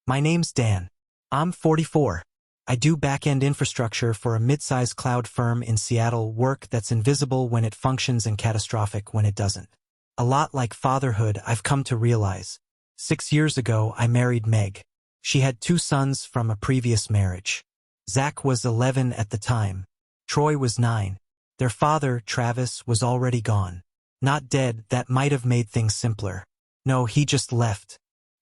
My name's Dan. I'm 44. I do back-end infrastructure for a mid-size cloud firm in Seattle, work that's invisible when it functions and catastrophic when it doesn't. A lot like fatherhood, I've come to realize. 6 years ago, I married Meg. She had 2 sons from a previous marriage. Zach was 11 at the time. Troy was 9. Their father, Travis, was already gone. Not dead, that might have made things simpler. No, he just left.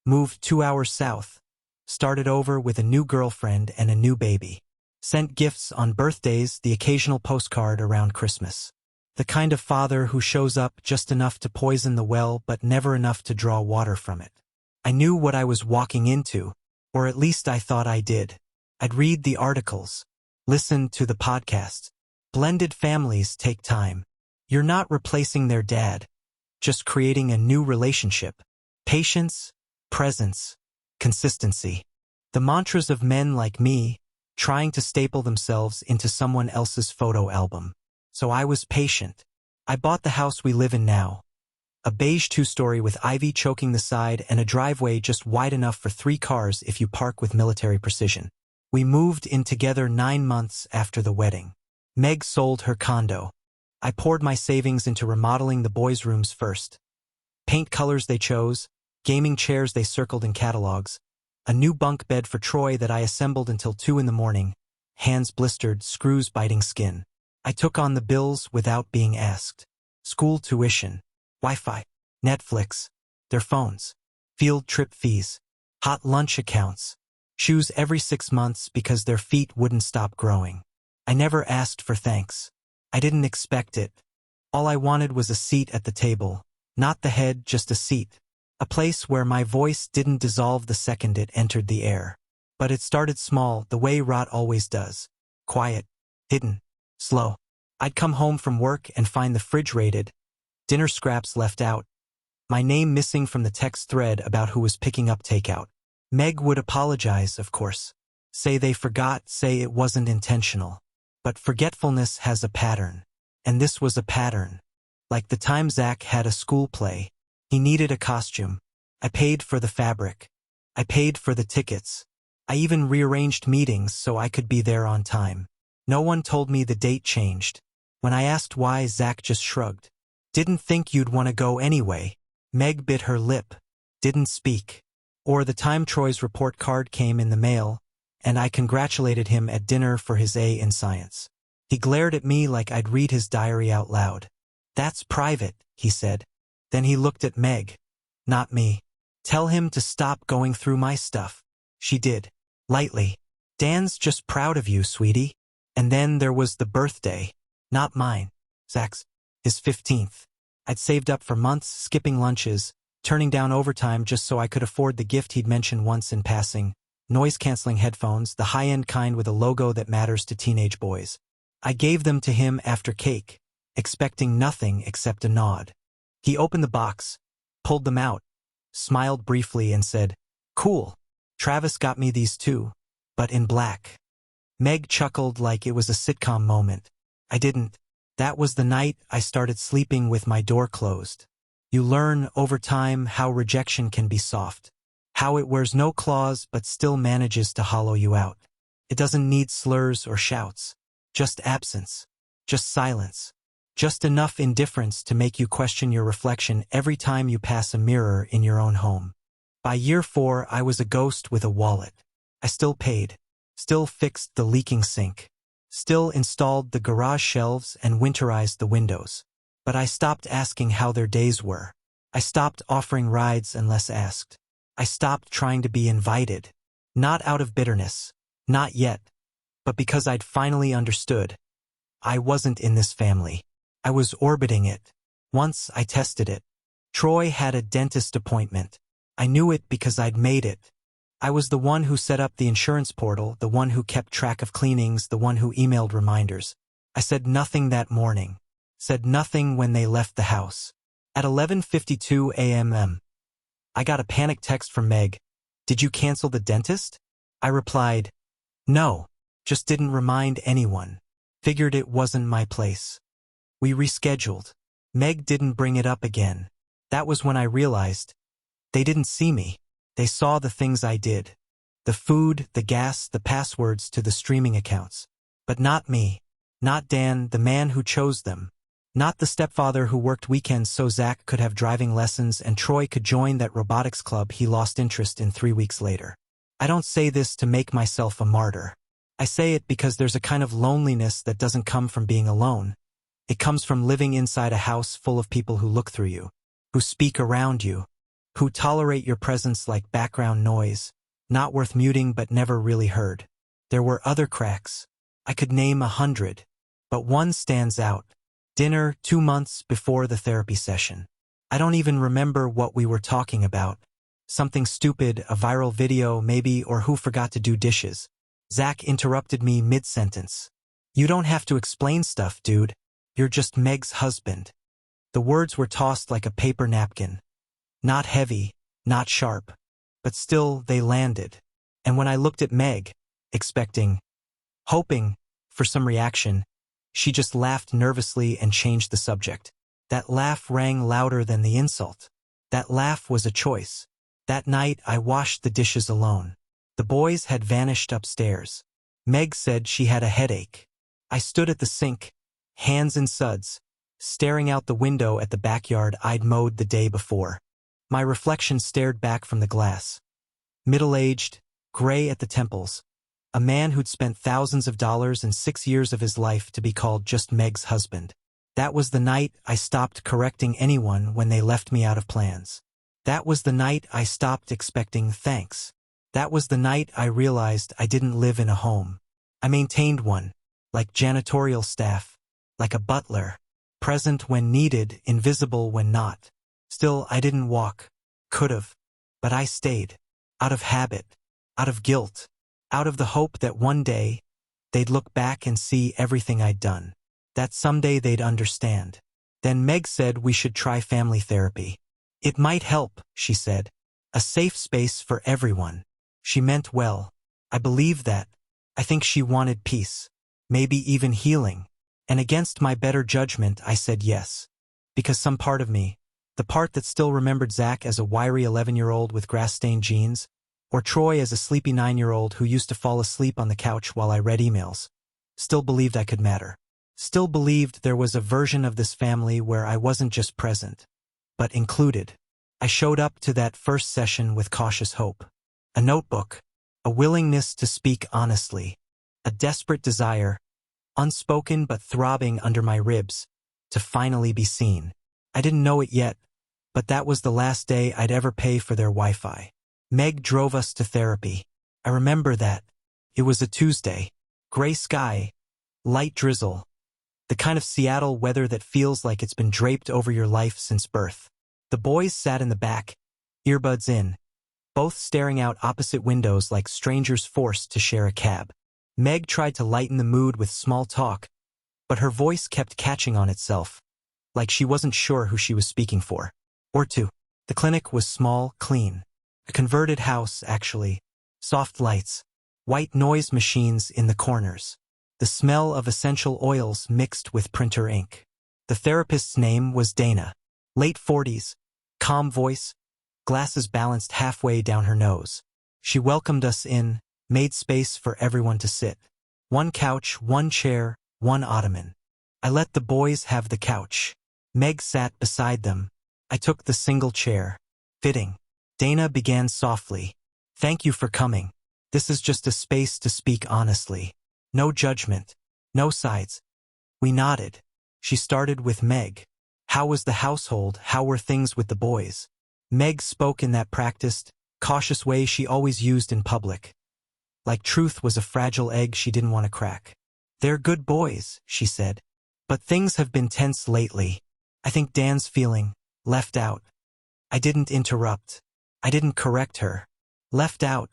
Moved 2 hours south. Started over with a new girlfriend and a new baby. Sent gifts on birthdays, the occasional postcard around Christmas. The kind of father who shows up just enough to poison the well but never enough to draw water from it. I knew what I was walking into, or at least I thought I did. I'd read the articles, listen to the podcasts. Blended families take time. You're not replacing their dad, just creating a new relationship. Patience, presence, consistency. The mantras of men like me, trying to staple themselves into someone else's photo album. So I was patient. I bought the house we live in now. A beige 2-story with ivy choking the side and a driveway just wide enough for 3 cars if you park with military precision. We moved in together 9 months after the wedding. Meg sold her condo. I poured my savings into remodeling the boys' rooms first. Paint colors they chose, gaming chairs they circled in catalogs, a new bunk bed for Troy that I assembled until 2 in the morning, hands blistered, screws biting skin. I took on the bills without being asked. School tuition, Wi-Fi, Netflix, their phones, field trip fees, hot lunch accounts, shoes every 6 months because their feet wouldn't stop growing. I never asked for thanks. I didn't expect it. All I wanted was a seat at the table, not the head, just a seat. A place where my voice didn't dissolve the second it entered the air. But it started small, the way rot always does. Quiet, hidden, slow. I'd come home from work and find the fridge raided, dinner scraps left out, my name missing from the text thread about who was picking up takeout. Meg would apologize, of course. Say they forgot, say it wasn't intentional. But forgetfulness has a pattern. And this was a pattern. Like the time Zach had a school play. He needed a costume. I paid for the fabric. I paid for the tickets. I even rearranged meetings so I could be there on time. No one told me the date changed. When I asked why, Zach just shrugged. Didn't think you'd want to go anyway. Meg bit her lip. Didn't speak. Or the time Troy's report card came in the mail, and I congratulated him at dinner for his A in science. He glared at me like I'd read his diary out loud. That's private, he said. Then he looked at Meg. Not me. Tell him to stop going through my stuff. She did. Lightly. Dan's just proud of you, sweetie. And then there was the birthday. Not mine. Zach's. His 15th. I'd saved up for months, skipping lunches, turning down overtime just so I could afford the gift he'd mentioned once in passing. Noise-canceling headphones, the high-end kind with a logo that matters to teenage boys. I gave them to him after cake, expecting nothing except a nod. He opened the box, pulled them out, smiled briefly and said, "Cool. Travis got me these too, but in black." Meg chuckled like it was a sitcom moment. I didn't. That was the night I started sleeping with my door closed. You learn over time how rejection can be soft. How it wears no claws but still manages to hollow you out. It doesn't need slurs or shouts. Just absence. Just silence. Just enough indifference to make you question your reflection every time you pass a mirror in your own home. By year 4, I was a ghost with a wallet. I still paid. Still fixed the leaking sink. Still installed the garage shelves and winterized the windows. But I stopped asking how their days were. I stopped offering rides unless asked. I stopped trying to be invited. Not out of bitterness. Not yet. But because I'd finally understood. I wasn't in this family. I was orbiting it. Once I tested it. Troy had a dentist appointment. I knew it because I'd made it. I was the one who set up the insurance portal, the one who kept track of cleanings, the one who emailed reminders. I said nothing that morning. Said nothing when they left the house. At 11:52 a.m. I got a panic text from Meg. "Did you cancel the dentist?" I replied, "No, just didn't remind anyone. Figured it wasn't my place." We rescheduled. Meg didn't bring it up again. That was when I realized. They didn't see me. They saw the things I did. The food, the gas, the passwords to the streaming accounts. But not me. Not Dan, the man who chose them. Not the stepfather who worked weekends so Zach could have driving lessons and Troy could join that robotics club he lost interest in 3 weeks later. I don't say this to make myself a martyr. I say it because there's a kind of loneliness that doesn't come from being alone. It comes from living inside a house full of people who look through you, who speak around you, who tolerate your presence like background noise, not worth muting but never really heard. There were other cracks. I could name 100, but one stands out. Dinner 2 months before the therapy session. I don't even remember what we were talking about. Something stupid, a viral video maybe, or who forgot to do dishes. Zach interrupted me mid-sentence. You don't have to explain stuff, dude. You're just Meg's husband. The words were tossed like a paper napkin. Not heavy, not sharp, but still they landed. And when I looked at Meg, expecting, hoping for some reaction, she just laughed nervously and changed the subject. That laugh rang louder than the insult. That laugh was a choice. That night I washed the dishes alone. The boys had vanished upstairs. Meg said she had a headache. I stood at the sink, hands in suds, staring out the window at the backyard I'd mowed the day before. My reflection stared back from the glass. Middle-aged, gray at the temples. A man who'd spent thousands of dollars and 6 years of his life to be called just Meg's husband. That was the night I stopped correcting anyone when they left me out of plans. That was the night I stopped expecting thanks. That was the night I realized I didn't live in a home. I maintained one, like janitorial staff, like a butler, present when needed, invisible when not. Still, I didn't walk. Could've. But I stayed. Out of habit. Out of guilt. Out of the hope that one day, they'd look back and see everything I'd done. That someday they'd understand. Then Meg said we should try family therapy. It might help, she said. A safe space for everyone. She meant well. I believe that. I think she wanted peace. Maybe even healing. And against my better judgment, I said yes. Because some part of me, the part that still remembered Zach as a wiry 11-year-old with grass-stained jeans, or Troy as a sleepy 9-year-old who used to fall asleep on the couch while I read emails, still believed I could matter. Still believed there was a version of this family where I wasn't just present, but included. I showed up to that first session with cautious hope. A notebook, a willingness to speak honestly, a desperate desire, unspoken but throbbing under my ribs, to finally be seen. I didn't know it yet, but that was the last day I'd ever pay for their Wi-Fi. Meg drove us to therapy. I remember that. It was a Tuesday. Gray sky, light drizzle. The kind of Seattle weather that feels like it's been draped over your life since birth. The boys sat in the back, earbuds in, both staring out opposite windows like strangers forced to share a cab. Meg tried to lighten the mood with small talk, but her voice kept catching on itself, like she wasn't sure who she was speaking for. Or to. The clinic was small, clean. A converted house, actually. Soft lights. White noise machines in the corners. The smell of essential oils mixed with printer ink. The therapist's name was Dana. Late 40s. Calm voice. Glasses balanced halfway down her nose. She welcomed us in, made space for everyone to sit. One couch, one chair, one ottoman. I let the boys have the couch. Meg sat beside them. I took the single chair. Fitting. Dana began softly. Thank you for coming. This is just a space to speak honestly. No judgment. No sides. We nodded. She started with Meg. How was the household? How were things with the boys? Meg spoke in that practiced, cautious way she always used in public. Like truth was a fragile egg she didn't want to crack. They're good boys, she said. But things have been tense lately. I think Dan's feeling left out. I didn't interrupt. I didn't correct her. Left out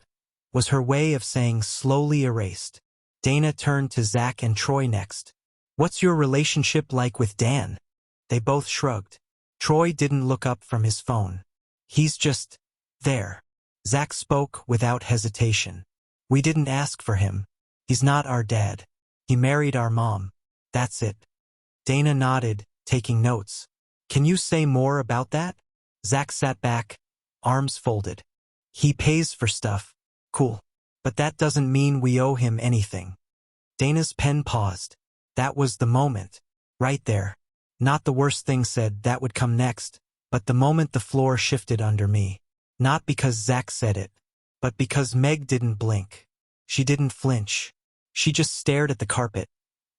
was her way of saying slowly erased. Dana turned to Zach and Troy next. What's your relationship like with Dan? They both shrugged. Troy didn't look up from his phone. He's just there. Zach spoke without hesitation. We didn't ask for him. He's not our dad. He married our mom. That's it. Dana nodded, taking notes. Can you say more about that? Zach sat back, arms folded. He pays for stuff. Cool. But that doesn't mean we owe him anything. Dana's pen paused. That was the moment. Right there. Not the worst thing said that would come next, but the moment the floor shifted under me. Not because Zach said it, but because Meg didn't blink. She didn't flinch. She just stared at the carpet,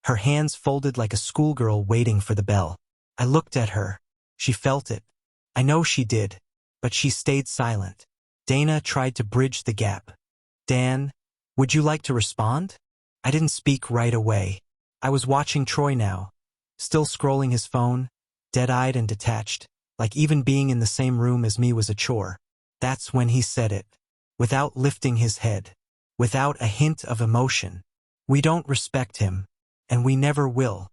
her hands folded like a schoolgirl waiting for the bell. I looked at her. She felt it. I know she did, but she stayed silent. Dana tried to bridge the gap. Dan, would you like to respond? I didn't speak right away. I was watching Troy now, still scrolling his phone, dead-eyed and detached, like even being in the same room as me was a chore. That's when he said it, without lifting his head, without a hint of emotion. We don't respect him, and we never will.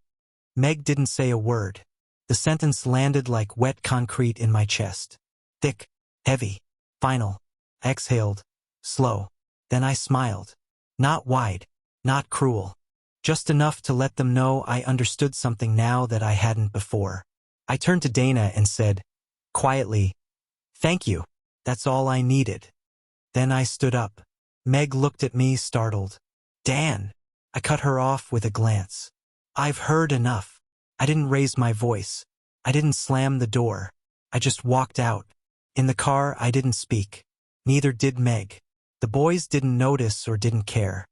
Meg didn't say a word. The sentence landed like wet concrete in my chest. Thick, heavy, final. I exhaled, slow. Then I smiled. Not wide, not cruel. Just enough to let them know I understood something now that I hadn't before. I turned to Dana and said, quietly, "Thank you. That's all I needed." Then I stood up. Meg looked at me startled. "Dan." I cut her off with a glance. "I've heard enough." I didn't raise my voice. I didn't slam the door. I just walked out. In the car, I didn't speak. Neither did Meg. The boys didn't notice or didn't care.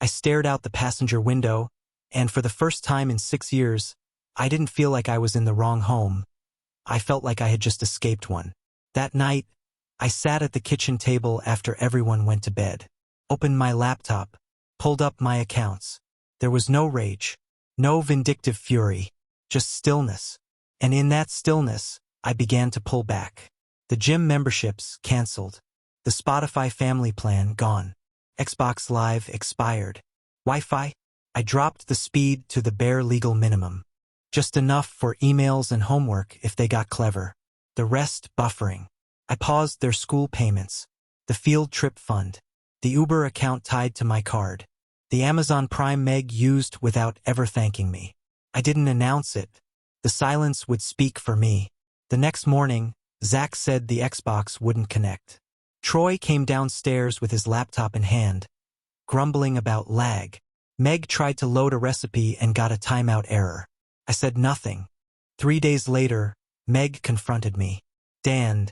I stared out the passenger window, and for the first time in 6 years, I didn't feel like I was in the wrong home. I felt like I had just escaped one. That night, I sat at the kitchen table after everyone went to bed, opened my laptop, pulled up my accounts. There was no rage, no vindictive fury, just stillness. And in that stillness, I began to pull back. The gym memberships canceled. The Spotify family plan gone. Xbox Live expired. Wi-Fi? I dropped the speed to the bare legal minimum. Just enough for emails and homework if they got clever. The rest buffering. I paused their school payments, the field trip fund, the Uber account tied to my card, the Amazon Prime Meg used without ever thanking me. I didn't announce it. The silence would speak for me. The next morning, Zach said the Xbox wouldn't connect. Troy came downstairs with his laptop in hand, grumbling about lag. Meg tried to load a recipe and got a timeout error. I said nothing. 3 days later, Meg confronted me. "Dan,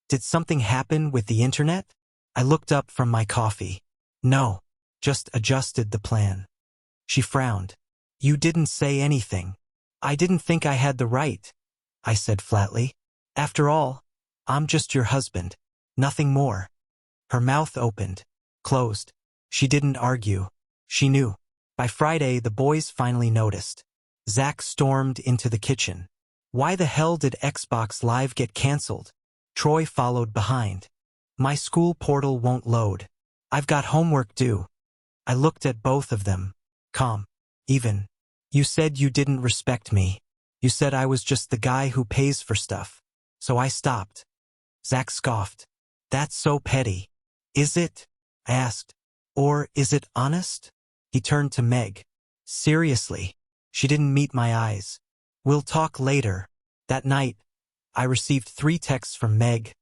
did something happen with the internet?" I looked up from my coffee. "No, just adjusted the plan." She frowned. "You didn't say anything." "I didn't think I had the right," I said flatly. "After all, I'm just your husband. Nothing more." Her mouth opened, closed. She didn't argue. She knew. By Friday, the boys finally noticed. Zach stormed into the kitchen. "Why the hell did Xbox Live get canceled?" Troy followed behind. "My school portal won't load. I've got homework due." I looked at both of them. Calm. Even. "You said you didn't respect me. You said I was just the guy who pays for stuff. So I stopped." Zach scoffed. "That's so petty." "Is it?" I asked. "Or is it honest?" He turned to Meg. "Seriously." She didn't meet my eyes. "We'll talk later." That night, I received 3 texts from Meg.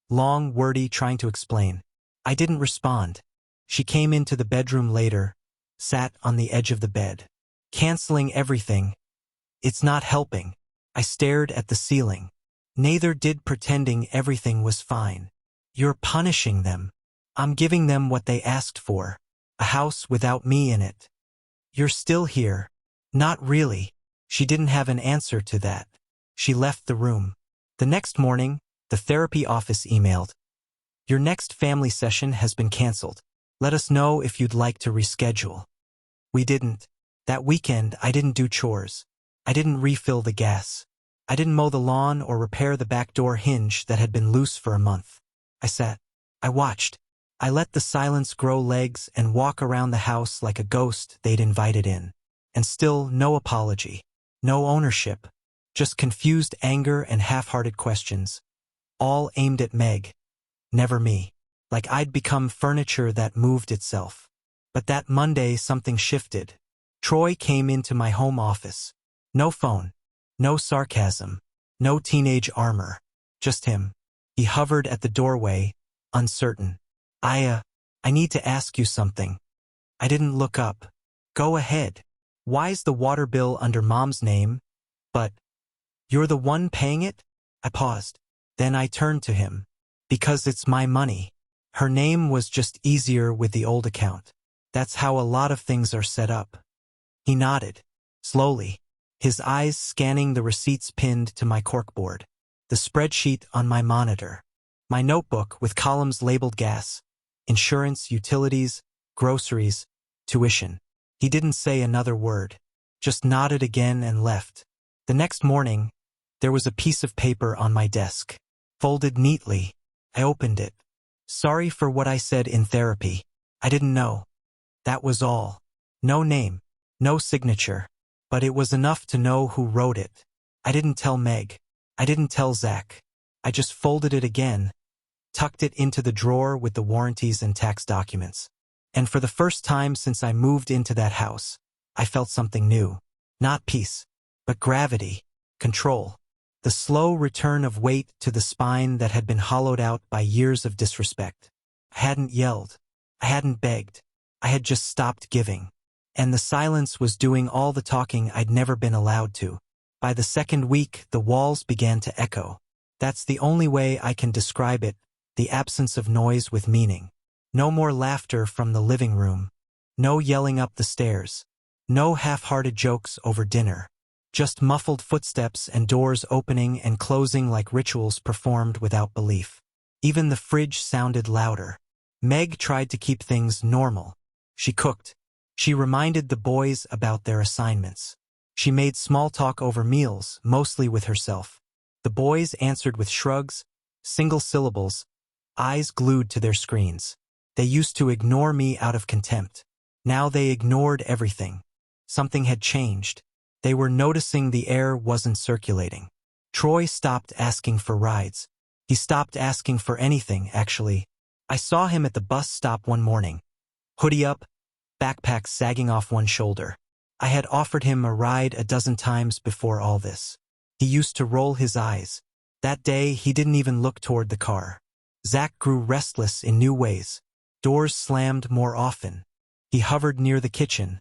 Long, wordy, trying to explain. I didn't respond. She came into the bedroom later, sat on the edge of the bed. "Canceling everything. It's not helping." I stared at the ceiling. "Neither did pretending everything was fine. You're punishing them. I'm giving them what they asked for. A house without me in it. You're still here." "Not really." She didn't have an answer to that. She left the room. The next morning, the therapy office emailed. "Your next family session has been canceled. Let us know if you'd like to reschedule." We didn't. That weekend, I didn't do chores. I didn't refill the gas. I didn't mow the lawn or repair the back door hinge that had been loose for a month. I sat. I watched. I let the silence grow legs and walk around the house like a ghost they'd invited in. And still no apology. No ownership. Just confused anger and half-hearted questions. All aimed at Meg. Never me. Like I'd become furniture that moved itself. But that Monday something shifted. Troy came into my home office. No phone. No sarcasm. No teenage armor. Just him. He hovered at the doorway, uncertain. I need to ask you something. I didn't look up. Go ahead. Why's the water bill under Mom's name? But you're the one paying it? I paused. Then I turned to him. Because it's my money. Her name was just easier with the old account. That's how a lot of things are set up. He nodded. Slowly. His eyes scanning the receipts pinned to my corkboard. The spreadsheet on my monitor. My notebook with columns labeled gas, insurance, utilities, groceries, tuition. He didn't say another word. Just nodded again and left. The next morning, there was a piece of paper on my desk. Folded neatly. I opened it. Sorry for what I said in therapy. I didn't know. That was all. No name. No signature. But it was enough to know who wrote it. I didn't tell Meg. I didn't tell Zach. I just folded it again, tucked it into the drawer with the warranties and tax documents. And for the first time since I moved into that house, I felt something new. Not peace, but gravity, control. The slow return of weight to the spine that had been hollowed out by years of disrespect. I hadn't yelled. I hadn't begged. I had just stopped giving. And the silence was doing all the talking I'd never been allowed to. By the second week, the walls began to echo. That's the only way I can describe it, the absence of noise with meaning. No more laughter from the living room. No yelling up the stairs. No half-hearted jokes over dinner. Just muffled footsteps and doors opening and closing like rituals performed without belief. Even the fridge sounded louder. Meg tried to keep things normal. She cooked. She reminded the boys about their assignments. She made small talk over meals, mostly with herself. The boys answered with shrugs, single syllables, eyes glued to their screens. They used to ignore me out of contempt. Now they ignored everything. Something had changed. They were noticing the air wasn't circulating. Troy stopped asking for rides. He stopped asking for anything, actually. I saw him at the bus stop one morning. Hoodie up, backpack sagging off one shoulder. I had offered him a ride a dozen times before all this. He used to roll his eyes. That day, he didn't even look toward the car. Zach grew restless in new ways. Doors slammed more often. He hovered near the kitchen,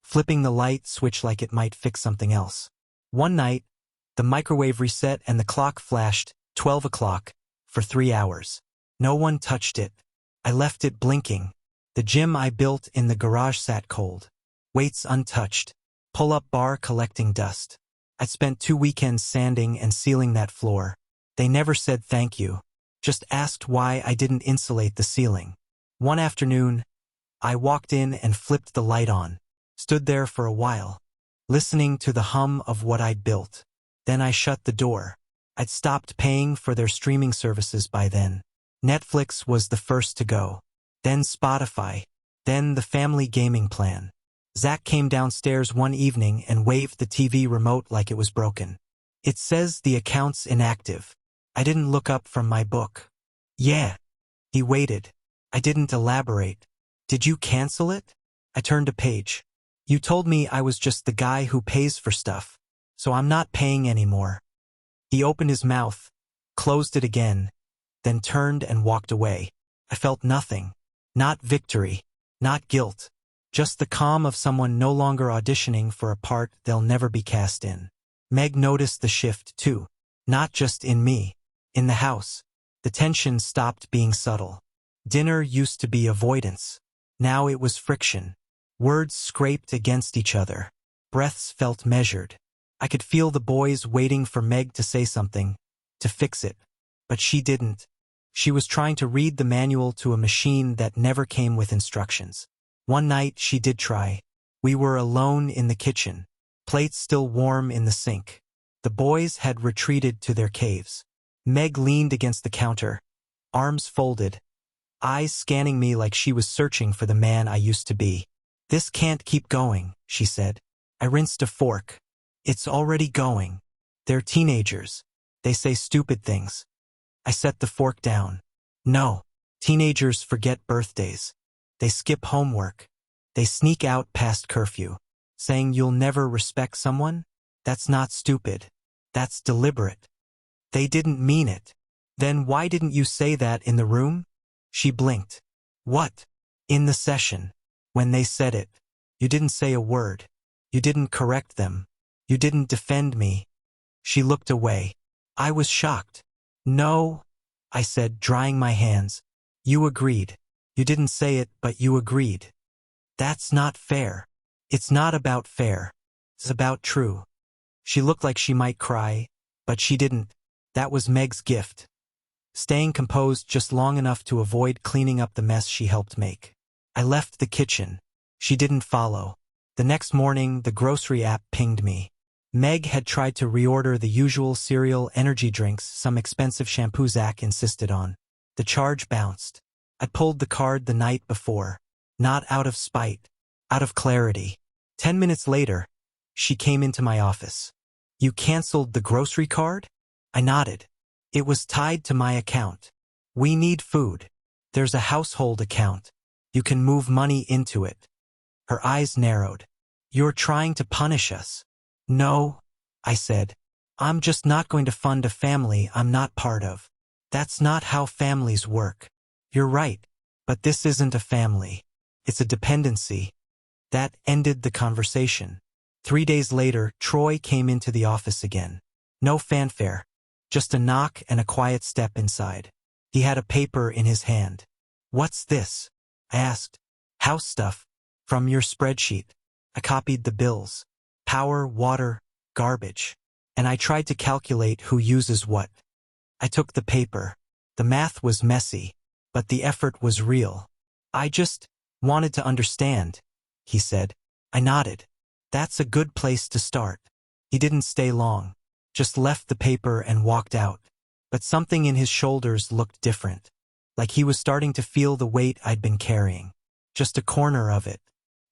flipping the light switch like it might fix something else. One night, the microwave reset and the clock flashed, 12 o'clock, for 3 hours. No one touched it. I left it blinking. The gym I built in the garage sat cold. Weights untouched. Pull-up bar collecting dust. I'd spent 2 weekends sanding and sealing that floor. They never said thank you. Just asked why I didn't insulate the ceiling. One afternoon, I walked in and flipped the light on. Stood there for a while, listening to the hum of what I'd built. Then I shut the door. I'd stopped paying for their streaming services by then. Netflix was the first to go. Then Spotify. Then the family gaming plan. Zach came downstairs one evening and waved the TV remote like it was broken. It says the account's inactive. I didn't look up from my book. Yeah. He waited. I didn't elaborate. Did you cancel it? I turned a page. You told me I was just the guy who pays for stuff, so I'm not paying anymore. He opened his mouth, closed it again, then turned and walked away. I felt nothing. Not victory. Not guilt. Just the calm of someone no longer auditioning for a part they'll never be cast in. Meg noticed the shift, too. Not just in me. In the house. The tension stopped being subtle. Dinner used to be avoidance. Now it was friction. Words scraped against each other. Breaths felt measured. I could feel the boys waiting for Meg to say something, to fix it. But she didn't. She was trying to read the manual to a machine that never came with instructions. One night she did try. We were alone in the kitchen, plates still warm in the sink. The boys had retreated to their caves. Meg leaned against the counter, arms folded, eyes scanning me like she was searching for the man I used to be. This can't keep going, she said. I rinsed a fork. It's already going. They're teenagers. They say stupid things. I set the fork down. No. Teenagers forget birthdays. They skip homework. They sneak out past curfew. Saying you'll never respect someone? That's not stupid. That's deliberate. They didn't mean it. Then why didn't you say that in the room? She blinked. What? In the session, when they said it, you didn't say a word. You didn't correct them. You didn't defend me. She looked away. I was shocked. No, I said, drying my hands. You agreed. You didn't say it, but you agreed. That's not fair. It's not about fair. It's about true. She looked like she might cry, but she didn't. That was Meg's gift. Staying composed just long enough to avoid cleaning up the mess she helped make. I left the kitchen. She didn't follow. The next morning, the grocery app pinged me. Meg had tried to reorder the usual cereal, energy drinks, some expensive shampoo Zach insisted on. The charge bounced. I pulled the card the night before. Not out of spite. Out of clarity. 10 minutes later, she came into my office. You canceled the grocery card? I nodded. It was tied to my account. We need food. There's a household account. You can move money into it. Her eyes narrowed. You're trying to punish us. No, I said. I'm just not going to fund a family I'm not part of. That's not how families work. You're right, but this isn't a family. It's a dependency. That ended the conversation. 3 days later, Troy came into the office again. No fanfare. Just a knock and a quiet step inside. He had a paper in his hand. What's this? I asked. House stuff. From your spreadsheet. I copied the bills. Power, water, garbage. And I tried to calculate who uses what. I took the paper. The math was messy, but the effort was real. I just wanted to understand, he said. I nodded. That's a good place to start. He didn't stay long. Just left the paper and walked out. But something in his shoulders looked different. Like he was starting to feel the weight I'd been carrying. Just a corner of it.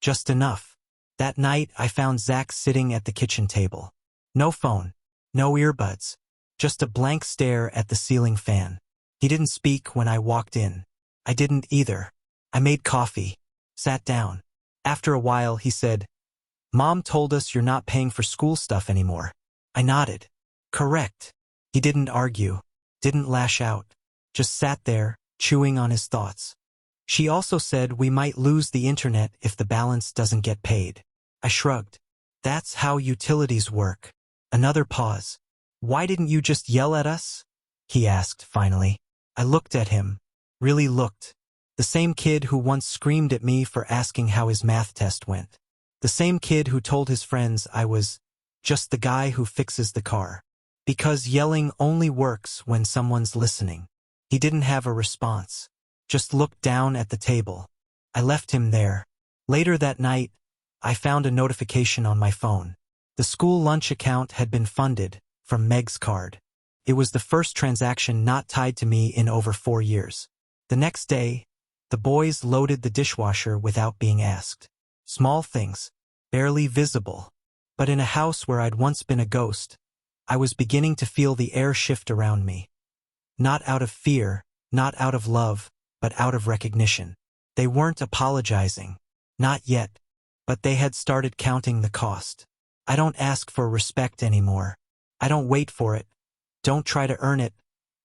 Just enough. That night, I found Zach sitting at the kitchen table. No phone. No earbuds. Just a blank stare at the ceiling fan. He didn't speak when I walked in. I didn't either. I made coffee. Sat down. After a while, he said, Mom told us you're not paying for school stuff anymore. I nodded. Correct. He didn't argue. Didn't lash out. Just sat there, chewing on his thoughts. She also said we might lose the internet if the balance doesn't get paid. I shrugged. That's how utilities work. Another pause. Why didn't you just yell at us? He asked, finally. I looked at him. Really looked. The same kid who once screamed at me for asking how his math test went. The same kid who told his friends I was just the guy who fixes the car. Because yelling only works when someone's listening. He didn't have a response. Just looked down at the table. I left him there. Later that night, I found a notification on my phone. The school lunch account had been funded from Meg's card. It was the first transaction not tied to me in over 4 years. The next day, the boys loaded the dishwasher without being asked. Small things, barely visible. But in a house where I'd once been a ghost, I was beginning to feel the air shift around me. Not out of fear, not out of love, but out of recognition. They weren't apologizing. Not yet. But they had started counting the cost. I don't ask for respect anymore. I don't wait for it. Don't try to earn it.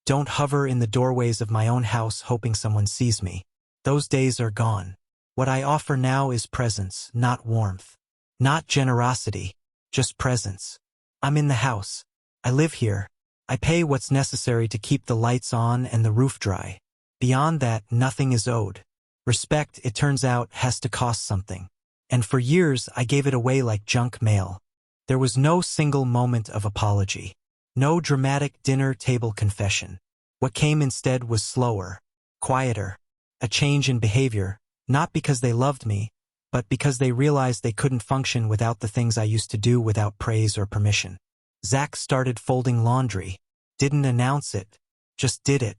Don't hover in the doorways of my own house hoping someone sees me. Those days are gone. What I offer now is presence, not warmth. Not generosity, just presence. I'm in the house. I live here. I pay what's necessary to keep the lights on and the roof dry. Beyond that, nothing is owed. Respect, it turns out, has to cost something. And for years, I gave it away like junk mail. There was no single moment of apology. No dramatic dinner table confession. What came instead was slower, quieter, a change in behavior, not because they loved me, but because they realized they couldn't function without the things I used to do without praise or permission. Zach started folding laundry. Didn't announce it. Just did it.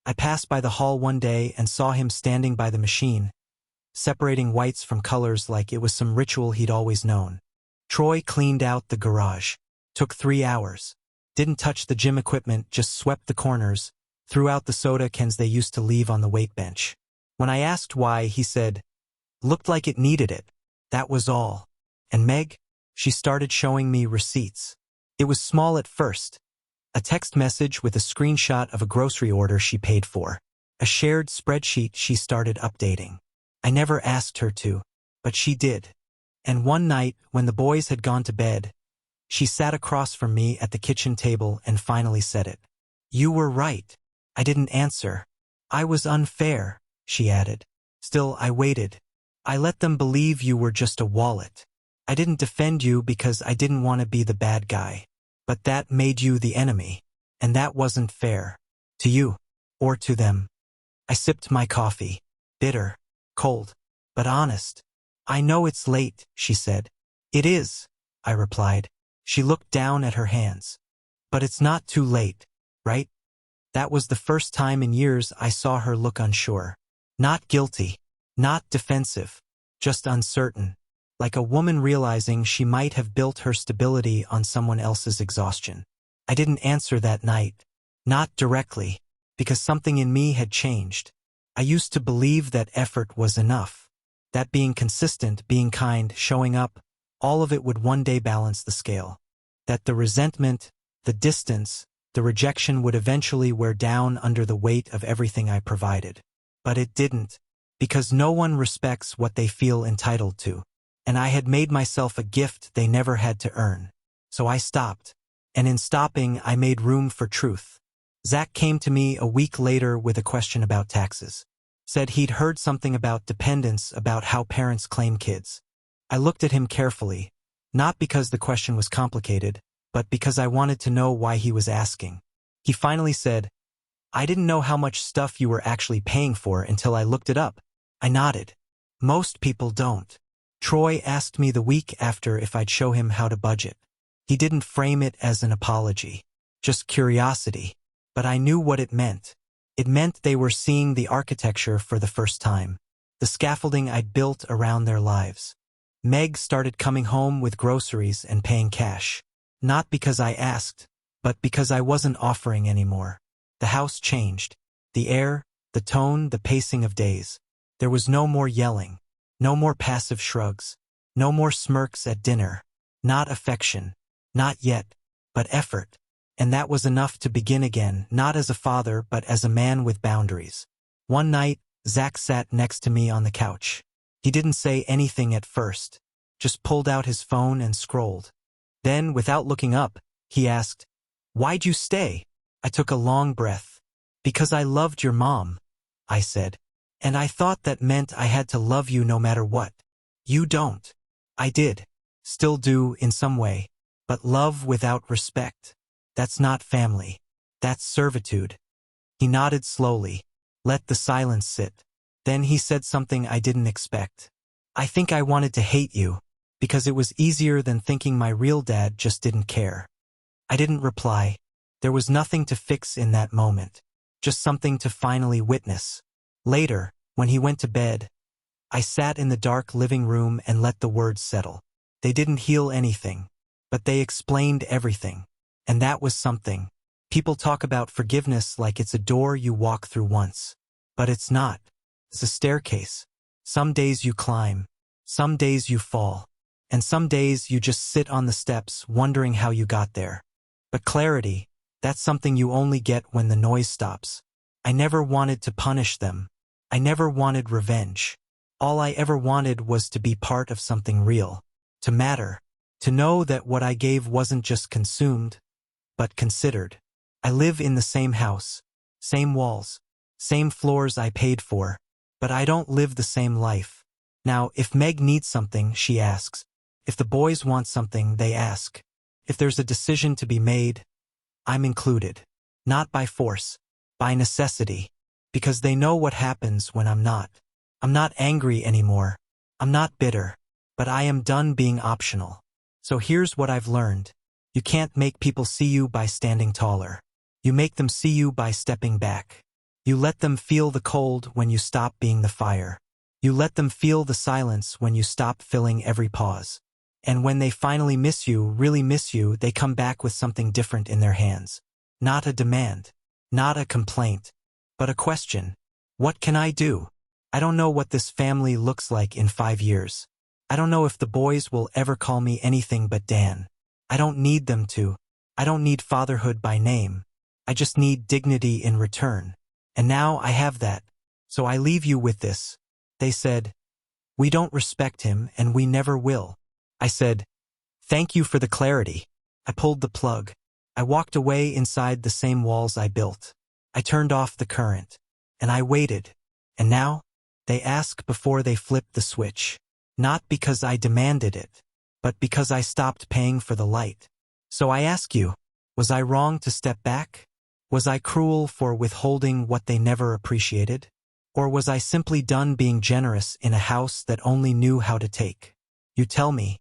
I passed by the hall one day and saw him standing by the machine, separating whites from colors like it was some ritual he'd always known. Troy cleaned out the garage. Took 3 hours. Didn't touch the gym equipment, just swept the corners, threw out the soda cans they used to leave on the weight bench. When I asked why, he said, looked like it needed it. That was all. And Meg? She started showing me receipts. It was small at first. A text message with a screenshot of a grocery order she paid for. A shared spreadsheet she started updating. I never asked her to, but she did. And one night, when the boys had gone to bed, she sat across from me at the kitchen table and finally said it. You were right. I didn't answer. I was unfair, she added. Still, I waited. I let them believe you were just a wallet. I didn't defend you because I didn't want to be the bad guy. But that made you the enemy. And that wasn't fair. To you. Or to them. I sipped my coffee. Bitter. Cold. But honest. I know it's late, she said. It is, I replied. She looked down at her hands. But it's not too late, right? That was the first time in years I saw her look unsure. Not guilty. Not defensive. Just uncertain. Like a woman realizing she might have built her stability on someone else's exhaustion. I didn't answer that night. Not directly. Because something in me had changed. I used to believe that effort was enough. That being consistent, being kind, showing up, all of it would one day balance the scale. That the resentment, the distance, the rejection would eventually wear down under the weight of everything I provided. But it didn't. Because no one respects what they feel entitled to. And I had made myself a gift they never had to earn. So I stopped. And in stopping, I made room for truth. Zach came to me a week later with a question about taxes. Said he'd heard something about dependence, about how parents claim kids. I looked at him carefully, not because the question was complicated, but because I wanted to know why he was asking. He finally said, I didn't know how much stuff you were actually paying for until I looked it up. I nodded. Most people don't. Troy asked me the week after if I'd show him how to budget. He didn't frame it as an apology, just curiosity. But I knew what it meant. It meant they were seeing the architecture for the first time, the scaffolding I'd built around their lives. Meg started coming home with groceries and paying cash. Not because I asked, but because I wasn't offering anymore. The house changed. The air, the tone, the pacing of days. There was no more yelling. No more passive shrugs. No more smirks at dinner. Not affection. Not yet. But effort. And that was enough to begin again, not as a father but as a man with boundaries. One night, Zach sat next to me on the couch. He didn't say anything at first, just pulled out his phone and scrolled. Then, without looking up, he asked, Why'd you stay? I took a long breath. Because I loved your mom, I said. And I thought that meant I had to love you no matter what. You don't. I did. Still do in some way. But love without respect. That's not family. That's servitude. He nodded slowly, let the silence sit. Then he said something I didn't expect. I think I wanted to hate you, because it was easier than thinking my real dad just didn't care. I didn't reply. There was nothing to fix in that moment, just something to finally witness. Later, when he went to bed, I sat in the dark living room and let the words settle. They didn't heal anything, but they explained everything. And that was something. People talk about forgiveness like it's a door you walk through once. But it's not. It's a staircase. Some days you climb. Some days you fall. And some days you just sit on the steps wondering how you got there. But clarity, that's something you only get when the noise stops. I never wanted to punish them. I never wanted revenge. All I ever wanted was to be part of something real. To matter. To know that what I gave wasn't just consumed, but considered. I live in the same house, same walls, same floors I paid for, but I don't live the same life. Now, if Meg needs something, she asks. If the boys want something, they ask. If there's a decision to be made, I'm included. Not by force, by necessity, because they know what happens when I'm not. I'm not angry anymore. I'm not bitter, but I am done being optional. So here's what I've learned. You can't make people see you by standing taller. You make them see you by stepping back. You let them feel the cold when you stop being the fire. You let them feel the silence when you stop filling every pause. And when they finally miss you, really miss you, they come back with something different in their hands. Not a demand. Not a complaint. But a question. What can I do? I don't know what this family looks like in 5 years. I don't know if the boys will ever call me anything but Dan. I don't need them to. I don't need fatherhood by name. I just need dignity in return. And now I have that. So I leave you with this. They said, "We don't respect him and we never will." I said, "Thank you for the clarity." I pulled the plug. I walked away inside the same walls I built. I turned off the current. And I waited. And now, they ask before they flip the switch. Not because I demanded it, but because I stopped paying for the light. So I ask you, was I wrong to step back? Was I cruel for withholding what they never appreciated? Or was I simply done being generous in a house that only knew how to take? You tell me,